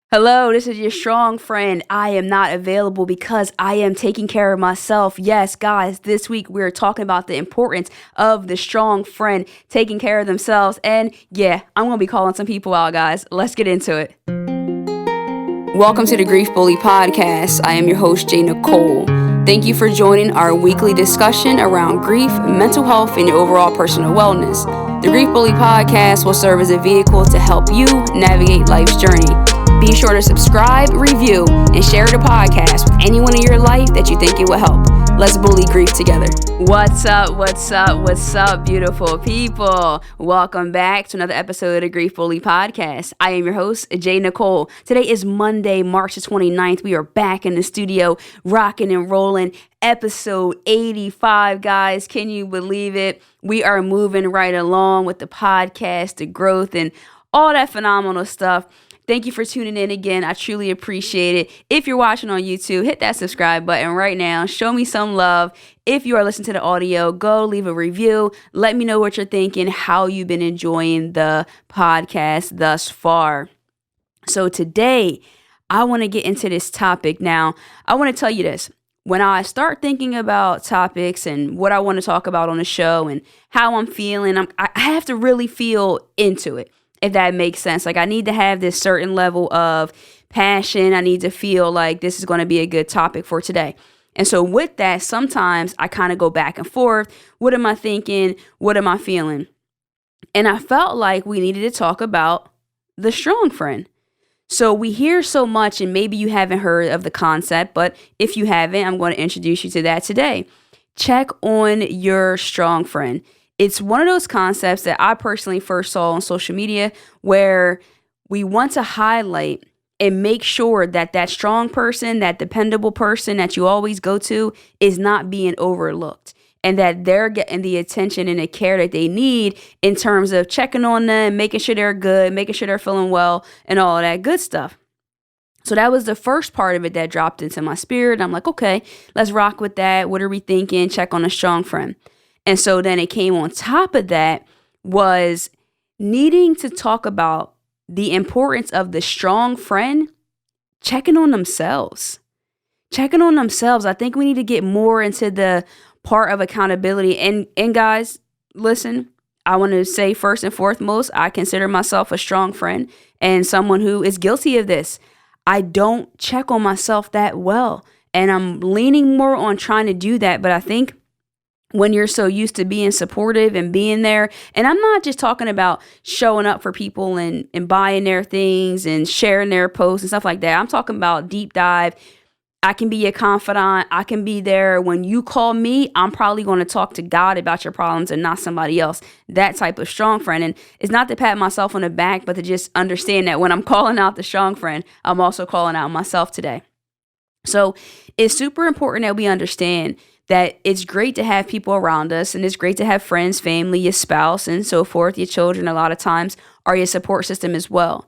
Hello, this is your strong friend. I am not available because I am taking care of myself. Yes, guys, this week we're talking about the importance of the strong friend taking care of themselves. And yeah, I'm going to be calling some people out, guys. Let's get into it. Welcome to the Grief Bully Podcast. I am your host, J.Nicole. Thank you for joining our weekly discussion around grief, mental health, and your overall personal wellness. The Grief Bully Podcast will serve as a vehicle to help you navigate life's journey. Be sure to subscribe, review, and share the podcast with anyone in your life that you think it will help. Let's bully grief together. What's up, beautiful people? Welcome back to another episode of the Grief Bully Podcast. I am your host, J.Nicole. Today is Monday, March the 29th. We are back in the studio, rocking and rolling. Episode 85, guys. Can you believe it? We are moving right along with the podcast, the growth, and all that phenomenal stuff. Thank you for tuning in again. I truly appreciate it. If you're watching on YouTube, hit that subscribe button right now. Show me some love. If you are listening to the audio, go leave a review. Let me know what you're thinking, how you've been enjoying the podcast thus far. So today, I want to get into this topic. Now, I want to tell you this. When I start thinking about topics and what I want to talk about on the show and how I'm feeling, I have to really feel into it. If that makes sense. Like I need to have this certain level of passion. I need to feel like this is going to be a good topic for today. And so with that, sometimes I kind of go back and forth. What am I thinking? What am I feeling? And I felt like we needed to talk about the strong friend. So we hear so much, and maybe you haven't heard of the concept, but if you haven't, I'm going to introduce you to that today. Check on your strong friend. It's one of those concepts that I personally first saw on social media where we want to highlight and make sure that that strong person, that dependable person that you always go to is not being overlooked and that they're getting the attention and the care that they need in terms of checking on them, making sure they're good, making sure they're feeling well and all of that good stuff. So that was the first part of it that dropped into my spirit. I'm like, okay, let's rock with that. What are we thinking? Check on a strong friend. And so then it came on top of that was needing to talk about the importance of the strong friend checking on themselves. Checking on themselves. I think we need to get more into the part of accountability. And guys, listen, I want to say first and foremost, I consider myself a strong friend and someone who is guilty of this. I don't check on myself that well. And I'm leaning more on trying to do that. But I think when you're so used to being supportive and being there, and I'm not just talking about showing up for people and buying their things and sharing their posts and stuff like that. I'm talking about deep dive. I can be your confidant. I can be there. When you call me, I'm probably going to talk to God about your problems and not somebody else. That type of strong friend. And it's not to pat myself on the back, but to just understand that when I'm calling out the strong friend, I'm also calling out myself today. So it's super important that we understand that it's great to have people around us, and it's great to have friends, family, your spouse, and so forth. Your children a lot of times are your support system as well.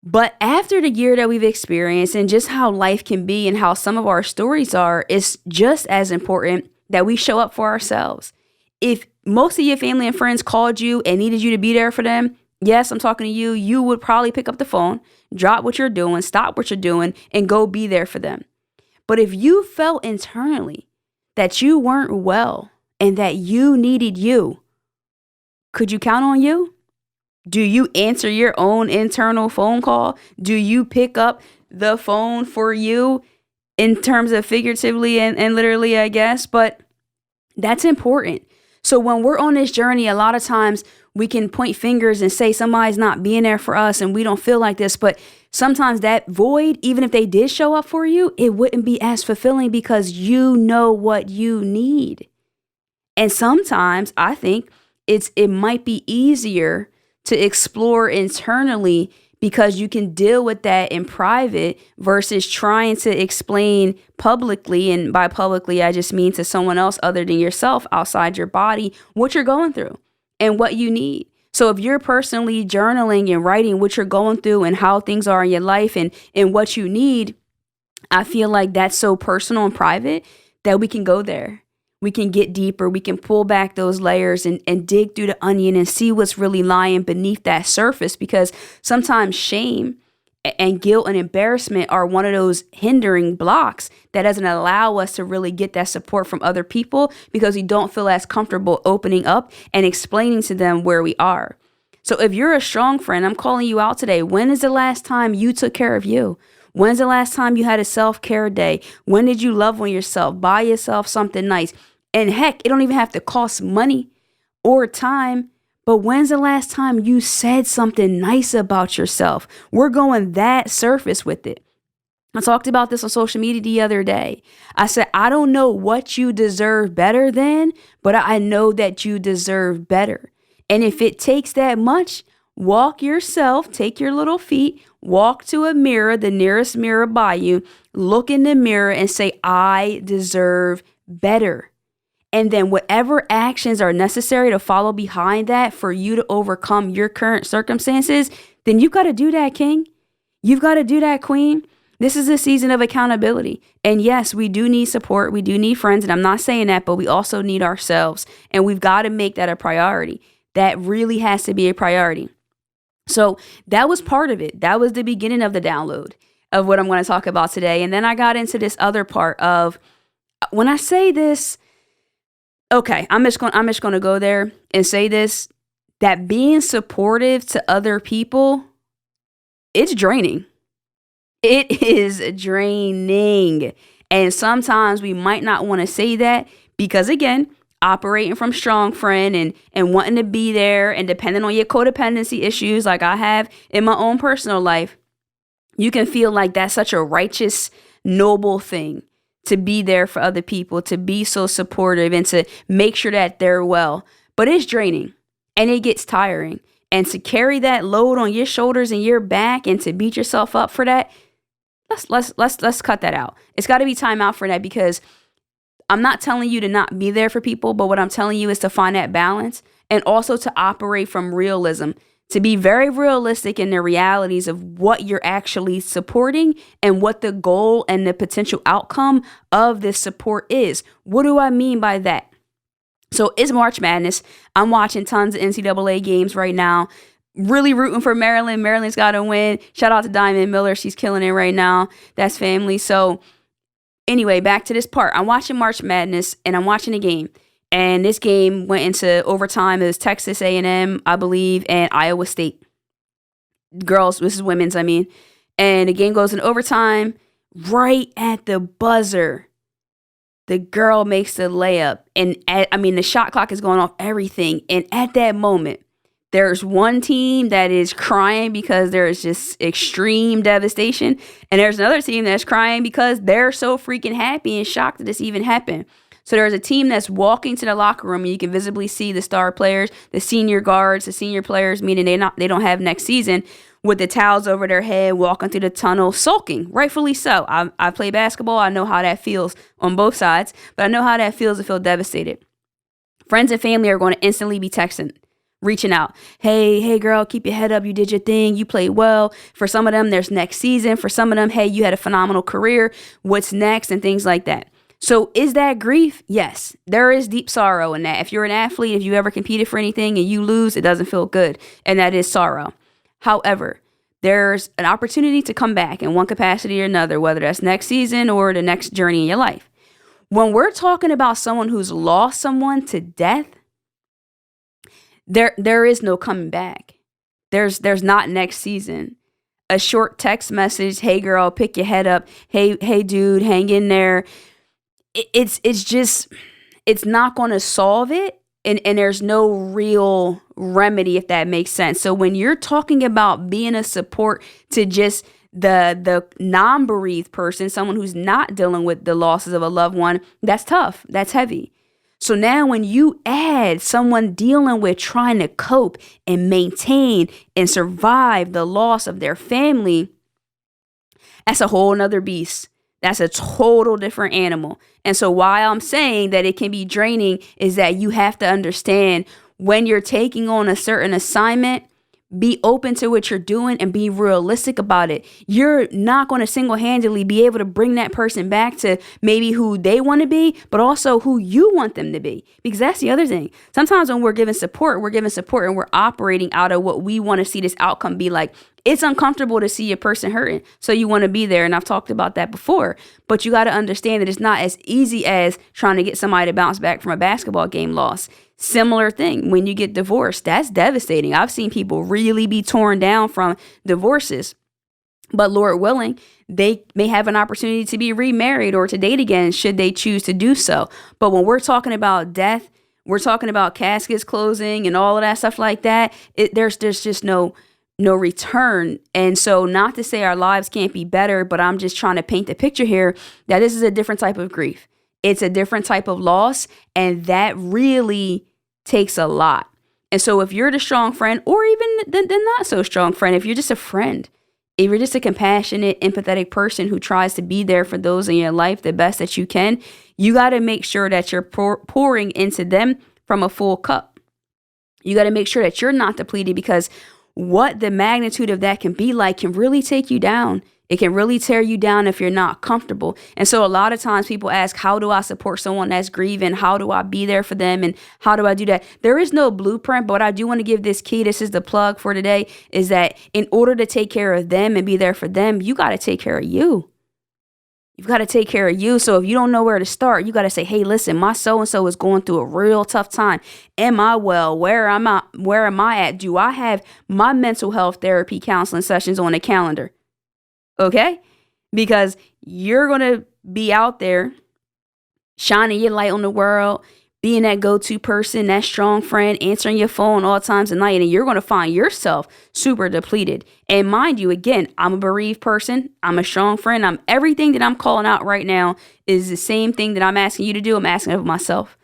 But after the year that we've experienced and just how life can be and how some of our stories are, it's just as important that we show up for ourselves. If most of your family and friends called you and needed you to be there for them, yes, I'm talking to you, you would probably pick up the phone, drop what you're doing, stop what you're doing, and go be there for them. But if you felt internally that you weren't well and that you needed you, could you count on you? Do you answer your own internal phone call? Do you pick up the phone for you in terms of figuratively and literally, I guess? But that's important. So when we're on this journey, a lot of times we can point fingers and say somebody's not being there for us and we don't feel like this. But sometimes that void, even if they did show up for you, it wouldn't be as fulfilling because you know what you need. And sometimes I think it might be easier to explore internally because you can deal with that in private versus trying to explain publicly. And by publicly, I just mean to someone else other than yourself outside your body, what you're going through and what you need. So if you're personally journaling and writing what you're going through and how things are in your life and what you need, I feel like that's so personal and private that we can go there. We can get deeper. We can pull back those layers and dig through the onion and see what's really lying beneath that surface, because sometimes shame And guilt and embarrassment are one of those hindering blocks that doesn't allow us to really get that support from other people because we don't feel as comfortable opening up and explaining to them where we are. So if you're a strong friend, I'm calling you out today. When is the last time you took care of you? When's the last time you had a self-care day? When did you love on yourself? Buy yourself something nice. And heck, it don't even have to cost money or time. But when's the last time you said something nice about yourself? We're going that surface with it. I talked about this on social media the other day. I said, I don't know what you deserve better than, but I know that you deserve better. And if it takes that much, walk yourself, take your little feet, walk to a mirror, the nearest mirror by you, look in the mirror and say, I deserve better. And then whatever actions are necessary to follow behind that for you to overcome your current circumstances, then you've got to do that, King. You've got to do that, Queen. This is a season of accountability. And yes, we do need support. We do need friends. And I'm not saying that, but we also need ourselves. And we've got to make that a priority. That really has to be a priority. So that was part of it. That was the beginning of the download of what I'm going to talk about today. And then I got into this other part of when I say this, okay, I'm just going to go there and say this, that being supportive to other people, it's draining. It is draining. And sometimes we might not want to say that because, again, operating from strong friend and wanting to be there and depending on your codependency issues like I have in my own personal life, you can feel like that's such a righteous, noble thing. To be there for other people, to be so supportive and to make sure that they're well. But it's draining and it gets tiring. And to carry that load on your shoulders and your back and to beat yourself up for that, let's cut that out. It's got to be time out for that because I'm not telling you to not be there for people, but what I'm telling you is to find that balance and also to operate from realism. To be very realistic in the realities of what you're actually supporting and what the goal and the potential outcome of this support is. What do I mean by that? So it's March Madness. I'm watching tons of NCAA games right now. Really rooting for Maryland. Maryland's got to win. Shout out to Diamond Miller. She's killing it right now. That's family. So anyway, back to this part. I'm watching March Madness and I'm watching a game. And this game went into overtime. It was Texas A&M, I believe, and Iowa State. Girls, this is women's, I mean. And the game goes in overtime. Right at the buzzer, the girl makes the layup. And, the shot clock is going off, everything. And at that moment, there's one team that is crying because there is just extreme devastation. And there's another team that's crying because they're so freaking happy and shocked that this even happened. So there's a team that's walking to the locker room and you can visibly see the star players, the senior guards, the senior players, meaning they don't have next season, with the towels over their head, walking through the tunnel, sulking, rightfully so. I play basketball. I know how that feels on both sides, but I know how that feels to feel devastated. Friends and family are going to instantly be texting, reaching out. Hey girl, keep your head up. You did your thing. You played well. For some of them, there's next season. For some of them, hey, you had a phenomenal career. What's next? And things like that. So is that grief? Yes, there is deep sorrow in that. If you're an athlete, if you ever competed for anything and you lose, it doesn't feel good. And that is sorrow. However, there's an opportunity to come back in one capacity or another, whether that's next season or the next journey in your life. When we're talking about someone who's lost someone to death, there is no coming back. There's not next season. A short text message, hey girl, pick your head up. Hey dude, hang in there. It's not going to solve it. And there's no real remedy, if that makes sense. So when you're talking about being a support to just the non-bereaved person, someone who's not dealing with the losses of a loved one, that's tough. That's heavy. So now when you add someone dealing with trying to cope and maintain and survive the loss of their family, that's a whole nother beast. That's a total different animal. And so why I'm saying that it can be draining is that you have to understand when you're taking on a certain assignment, be open to what you're doing and be realistic about it. You're not going to single-handedly be able to bring that person back to maybe who they want to be, but also who you want them to be. Because that's the other thing. Sometimes when we're giving support and we're operating out of what we want to see this outcome be like. It's uncomfortable to see a person hurting. So you want to be there. And I've talked about that before. But you got to understand that it's not as easy as trying to get somebody to bounce back from a basketball game loss. Similar thing when you get divorced. That's devastating. I've seen people really be torn down from divorces. But Lord willing, they may have an opportunity to be remarried or to date again should they choose to do so. But when we're talking about death, we're talking about caskets closing and all of that stuff like that. There's just no return. And so not to say our lives can't be better, but I'm just trying to paint the picture here that this is a different type of grief. It's a different type of loss. And that really takes a lot. And so if you're the strong friend or even the not so strong friend, if you're just a friend, if you're just a compassionate, empathetic person who tries to be there for those in your life the best that you can, you got to make sure that you're pouring into them from a full cup. You got to make sure that you're not depleted, because what the magnitude of that can be like can really take you down. It can really tear you down if you're not comfortable. And so a lot of times people ask, how do I support someone that's grieving? How do I be there for them? And how do I do that? There is no blueprint, but I do want to give this key. This is the plug for today, is that in order to take care of them and be there for them, you got to take care of you. You've got to take care of you. So if you don't know where to start, you got to say, hey, listen, my so-and-so is going through a real tough time. Am I well? Where am I at? Do I have my mental health therapy counseling sessions on the calendar? Okay? Because you're going to be out there shining your light on the world, being that go-to person, that strong friend, answering your phone all times of night, and you're going to find yourself super depleted. And mind you, again, I'm a bereaved person. I'm a strong friend. I'm everything that I'm calling out right now is the same thing that I'm asking you to do. I'm asking of myself.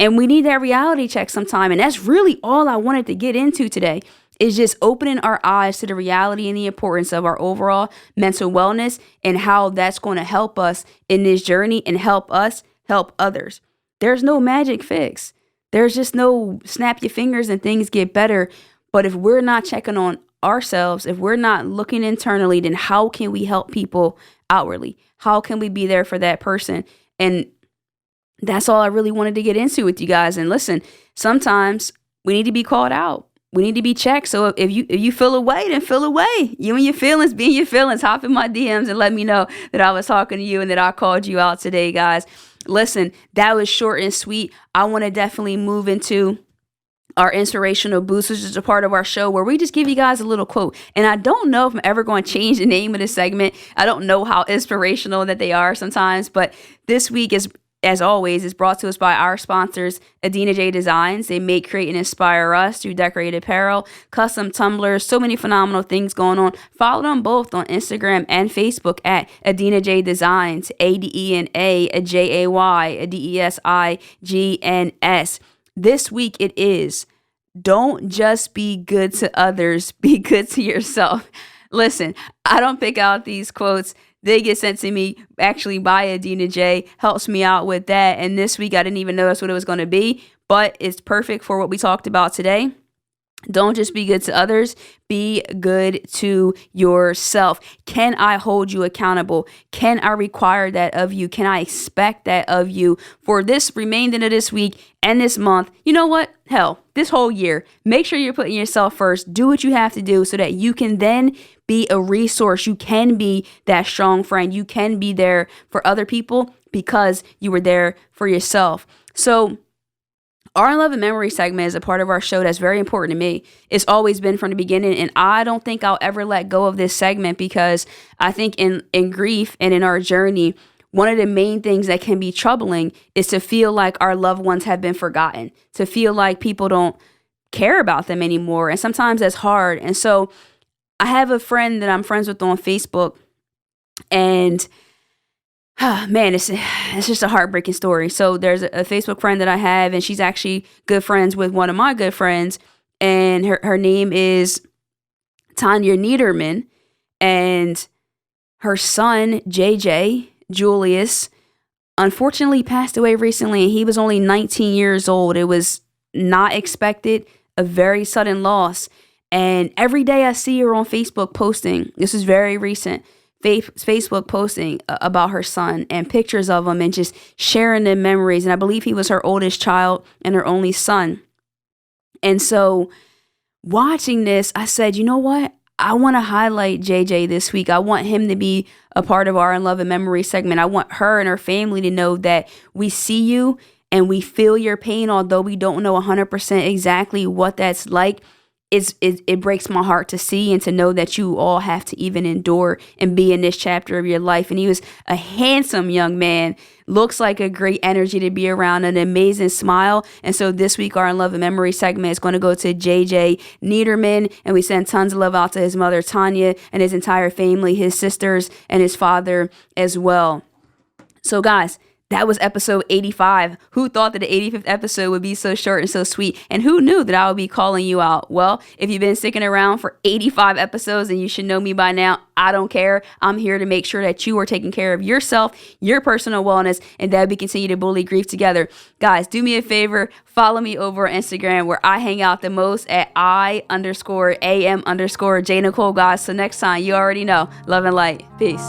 And we need that reality check sometime. And that's really all I wanted to get into today, is just opening our eyes to the reality and the importance of our overall mental wellness and how that's going to help us in this journey and help us help others. There's no magic fix. There's just no snap your fingers and things get better. But if we're not checking on ourselves, if we're not looking internally, then how can we help people outwardly? How can we be there for that person? And that's all I really wanted to get into with you guys. And listen, sometimes we need to be called out. We need to be checked. So if you feel away, then feel away. You and your feelings, be in your feelings. Hop in my DMs and let me know that I was talking to you and that I called you out today, guys. Listen, that was short and sweet. I want to definitely move into our inspirational boost, which is a part of our show where we just give you guys a little quote. And I don't know if I'm ever going to change the name of this segment. I don't know how inspirational that they are sometimes, but this week is, as always, is brought to us by our sponsors, Adina J Designs. They make, create, and inspire us through decorated apparel, custom tumblers, so many phenomenal things going on. Follow them both on Instagram and Facebook at Adina J Designs, ADENA JAY DESIGNS. This week it is, don't just be good to others, be good to yourself. Listen, I don't pick out these quotes. They get sent to me actually by Adina J, helps me out with that. And this week I didn't even notice what it was going to be, but it's perfect for what we talked about today. Don't just be good to others, be good to yourself. Can I hold you accountable? Can I require that of you? Can I expect that of you for this remainder of this week and this month? You know what? Hell, this whole year, make sure you're putting yourself first. Do what you have to do so that you can then be a resource. You can be that strong friend. You can be there for other people because you were there for yourself. So our Love and Memory segment is a part of our show that's very important to me. It's always been from the beginning, and I don't think I'll ever let go of this segment because I think in grief and in our journey, one of the main things that can be troubling is to feel like our loved ones have been forgotten, to feel like people don't care about them anymore, and sometimes that's hard. And so I have a friend that I'm friends with on Facebook, and man, it's just a heartbreaking story. So there's a Facebook friend that I have, and she's actually good friends with one of my good friends, and her name is Tanya Niederman, and her son, JJ Julius, unfortunately passed away recently, and he was only 19 years old. It was not expected, a very sudden loss. And every day I see her on Facebook posting, this is very recent, Facebook posting about her son and pictures of him and just sharing the memories. And I believe he was her oldest child and her only son. And so watching this, I said, you know what? I want to highlight JJ this week. I want him to be a part of our In Love and Memory segment. I want her and her family to know that we see you and we feel your pain, although we don't know 100% exactly what that's like. It breaks my heart to see and to know that you all have to even endure and be in this chapter of your life. And he was a handsome young man, looks like a great energy to be around, an amazing smile. And so this week, our In Love and Memory segment is going to go to JJ Niederman. And we send tons of love out to his mother, Tanya, and his entire family, his sisters, and his father as well. So guys, that was episode 85. Who thought that the 85th episode would be so short and so sweet? And who knew that I would be calling you out? Well, if you've been sticking around for 85 episodes, and you should know me by now, I don't care. I'm here to make sure that you are taking care of yourself, your personal wellness, and that we continue to bully grief together. Guys, do me a favor. Follow me over on Instagram, where I hang out the most at I_am_J_Nicole, guys. So next time, you already know. Love and light. Peace.